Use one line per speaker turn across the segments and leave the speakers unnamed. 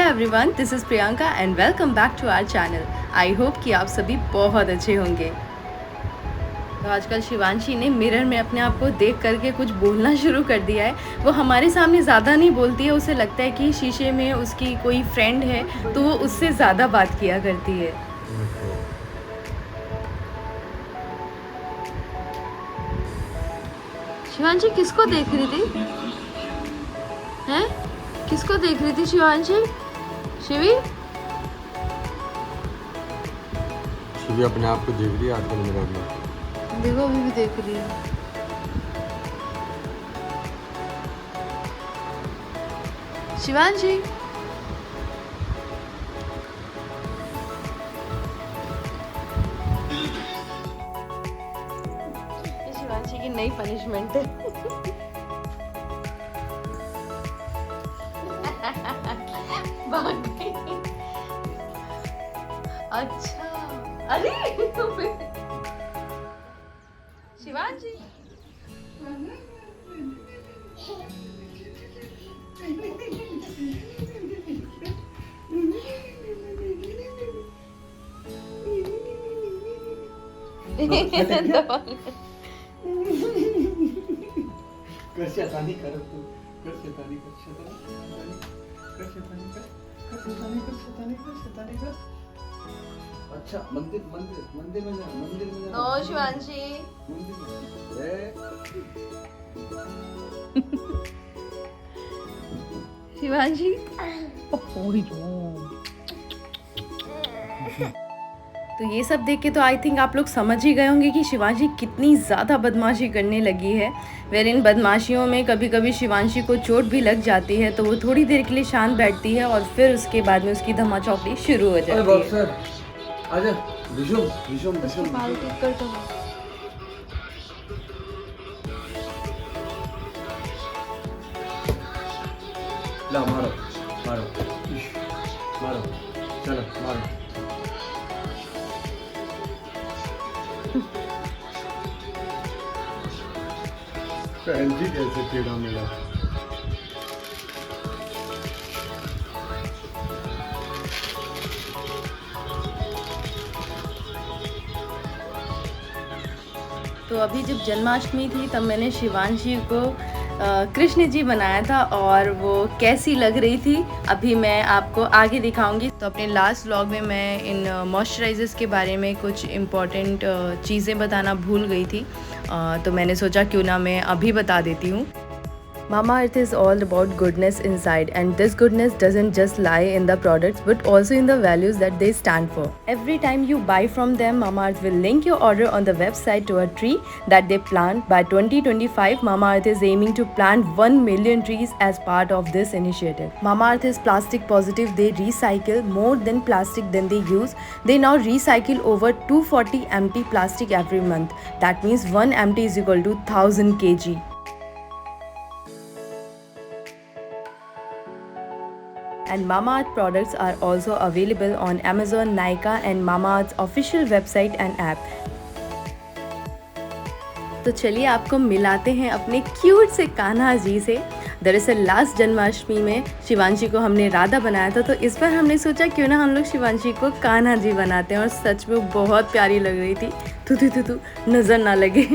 Everyone, this is Priyanka and welcome back to our channel. I hope कि आप सभी बहुत अच्छे होंगे। तो आजकल शिवांशी ने मिरर में अपने आप को देख करके कुछ बोलना शुरू कर दिया है। वो हमारे सामने ज़्यादा नहीं बोलती है, उसे लगता है कि शीशे में उसकी कोई फ्रेंड है तो वो उससे ज़्यादा बात किया करती है। शिवांशी किसको देख रही थी? हैं? किसको देख रही थी शिवांशी? शिवी?
शिवी अपने आप को देख रही है आजकल मिरर में।
देखो अभी भी देख रही है। शिवांशी ये शिवांशी की नई पनिशमेंट है। भाग गई। अच्छा, अरे शिवांशी
कर शैतानी कर तू कर शैतानी कर शैतानी कर शैतानी कर शैतानी कर शैतानी कर शैतानी कर। अच्छा मंदिर मंदिर मंदिर में जा मंदिर में जा।
नो शिवांशी
मंदिर में
शिवांशी तो ये सब देख के तो आई थिंक आप लोग समझ ही गए होंगे कि शिवांशी कितनी ज़्यादा बदमाशी करने लगी है। वेर इन बदमाशियों में कभी कभी शिवांशी को चोट भी लग जाती है तो वो थोड़ी देर के लिए शांत बैठती है और फिर उसके बाद में उसकी धमाचौकड़ी शुरू हो जाती है।
आजा विशुम विशुम विशुम
बाल ठीक कर दो।
ला मारो मारो मारो चलो मारो। जी कैसे टेढ़ा मेढ़ा।
तो अभी जब जन्माष्टमी थी तब मैंने शिवांशी को कृष्ण जी बनाया था और वो कैसी लग रही थी अभी मैं आपको आगे दिखाऊंगी। तो अपने लास्ट व्लॉग में मैं इन मॉइस्चराइजर्स के बारे में कुछ इम्पॉर्टेंट चीज़ें बताना भूल गई थी, तो मैंने सोचा क्यों ना मैं अभी बता देती हूँ। Mamaearth is all about goodness inside, and this goodness doesn't just lie in the products but also in the values that they stand for. Every time you buy from them, Mamaearth will link your order on the website to a tree that they plant. By 2025, Mamaearth is aiming to plant 1 million trees as part of this initiative. Mamaearth is plastic positive. They recycle more than plastic than they use. They now recycle over 240 empty plastic every month. That means 1 empty is equal to 1000 kg. And Mamaearth products are also available on Amazon, Nykaa and Mamaearth's official website and app. तो चलिए आपको मिलाते हैं अपने cute से कान्हा जी से। दरअसल last Janmashtami में शिवांशी को हमने राधा बनाया था, तो इस बार हमने सोचा क्यों ना हम लोग शिवांशी को कान्हा जी बनाते हैं और सच में बहुत प्यारी लग रही थी। तू नज़र ना लगे।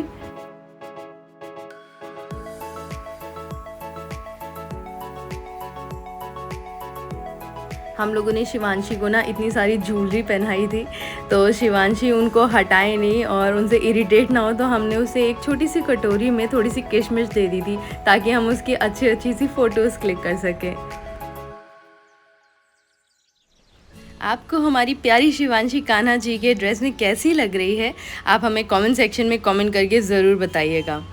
हम लोगों ने शिवांशी को ना इतनी सारी ज्वेलरी पहनाई थी तो शिवांशी उनको हटाए नहीं और उनसे इरिटेट ना हो, तो हमने उसे एक छोटी सी कटोरी में थोड़ी सी किशमिश दे दी थी ताकि हम उसकी अच्छी सी फ़ोटोज़ क्लिक कर सकें। आपको हमारी प्यारी शिवांशी कान्हा जी के ड्रेस में कैसी लग रही है, आप हमें कमेंट सेक्शन में कमेंट करके ज़रूर बताइएगा।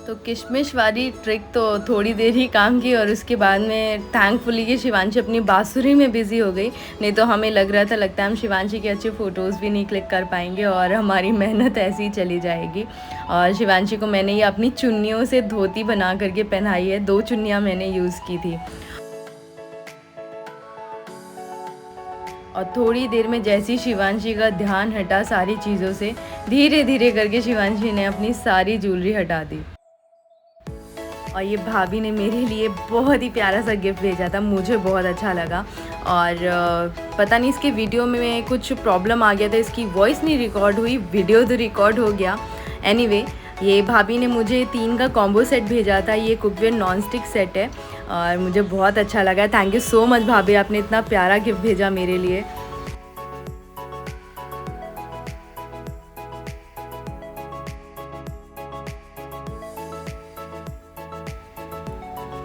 तो किशमिश वाली ट्रिक तो थोड़ी देर ही काम की और उसके बाद में थैंकफुली कि शिवांशी अपनी बांसुरी में बिज़ी हो गई। नहीं तो हमें लगता है हम शिवांशी के अच्छे फ़ोटोज़ भी नहीं क्लिक कर पाएंगे और हमारी मेहनत ऐसी ही चली जाएगी। और शिवांशी को मैंने ये अपनी चुन्नियों से धोती बना करके पहनाई है। 2 चुन्नियाँ मैंने यूज़ की थी। और थोड़ी देर में जैसी शिवांशी का ध्यान हटा सारी चीज़ों से, धीरे धीरे करके शिवांशी ने अपनी सारी ज्वेलरी हटा दी। और ये भाभी ने मेरे लिए बहुत ही प्यारा सा गिफ्ट भेजा था, मुझे बहुत अच्छा लगा। और पता नहीं इसके वीडियो में कुछ प्रॉब्लम आ गया था, इसकी वॉइस नहीं रिकॉर्ड हुई, वीडियो तो रिकॉर्ड हो गया। एनीवे ये भाभी ने मुझे 3 का कॉम्बो सेट भेजा था। ये कुकवेयर नॉन स्टिक सेट है और मुझे बहुत अच्छा लगा। थैंक यू सो मच भाभी, आपने इतना प्यारा गिफ्ट भेजा मेरे लिए।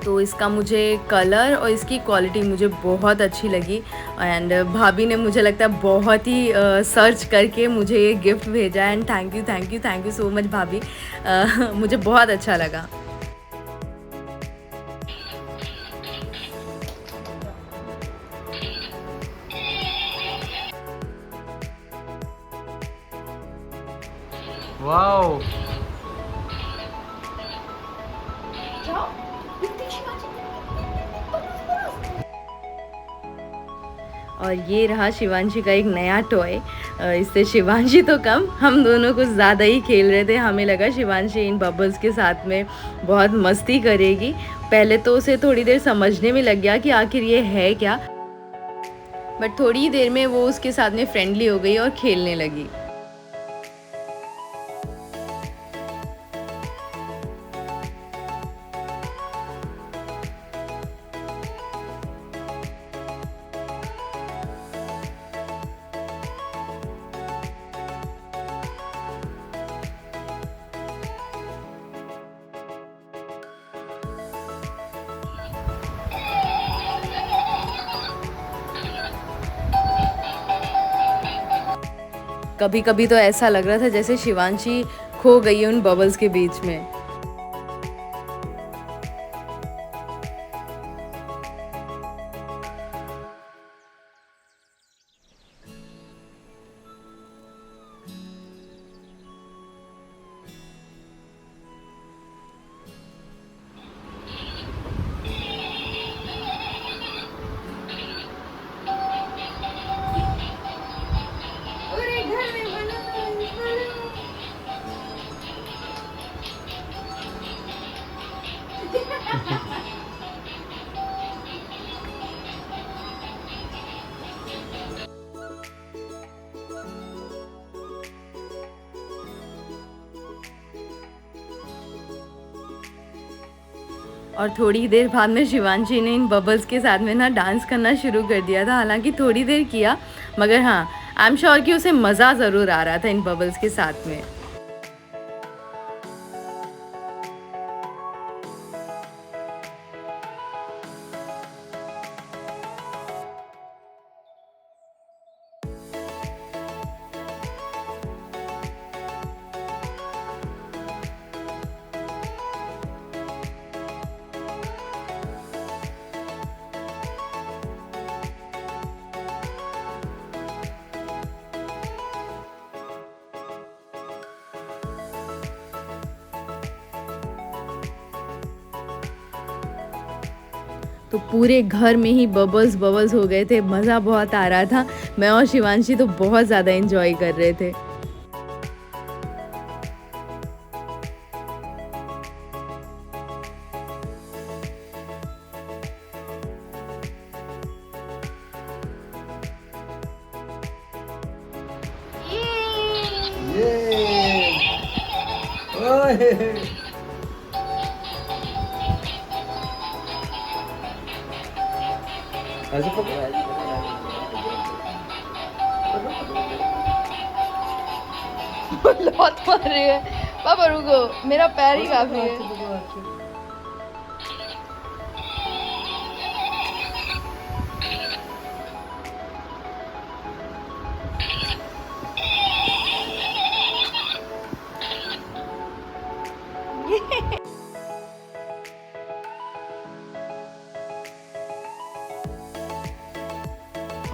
तो इसका मुझे कलर और इसकी क्वालिटी मुझे बहुत अच्छी लगी एंड भाभी ने मुझे लगता है बहुत ही सर्च करके मुझे ये गिफ्ट भेजा and thank you so much भाभी। मुझे बहुत अच्छा लगा।
वाओ
और ये रहा शिवांशी का एक नया टॉय। इससे शिवांशी तो कम, हम दोनों कुछ ज़्यादा ही खेल रहे थे। हमें लगा शिवांशी इन बबल्स के साथ में बहुत मस्ती करेगी। पहले तो उसे थोड़ी देर समझने में लग गया कि आखिर ये है क्या, बट थोड़ी देर में वो उसके साथ में फ्रेंडली हो गई और खेलने लगी। कभी कभी तो ऐसा लग रहा था जैसे शिवांशी खो गई है उन बबल्स के बीच में। और थोड़ी देर बाद में शिवांशी ने इन बबल्स के साथ में ना डांस करना शुरू कर दिया था। हालांकि थोड़ी देर किया, मगर हाँ आई एम श्योर कि उसे मज़ा ज़रूर आ रहा था इन बबल्स के साथ में। तो पूरे घर में ही बबल्स हो गए थे, मज़ा बहुत आ रहा था। मैं और शिवांशी तो बहुत ज़्यादा एंजॉय कर रहे थे।
ऐसे पकड़ा
बहुत मार रही है पापा, रुको मेरा पैर ही काफी है।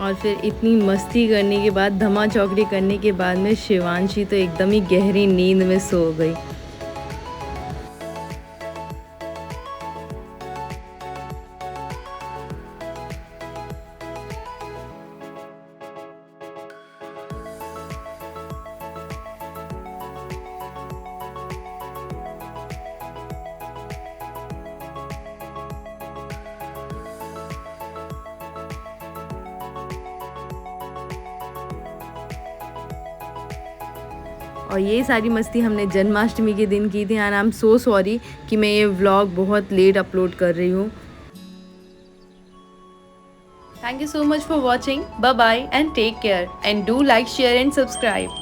और फिर इतनी मस्ती करने के बाद, धमा चौकड़ी करने के बाद में शिवांशी तो एकदम ही गहरी नींद में सो गई। और ये सारी मस्ती हमने जन्माष्टमी के दिन की थी। And I am so sorry कि मैं ये व्लॉग बहुत लेट अपलोड कर रही हूँ। Thank you so much for watching. Bye bye and take care, and do like, share and subscribe.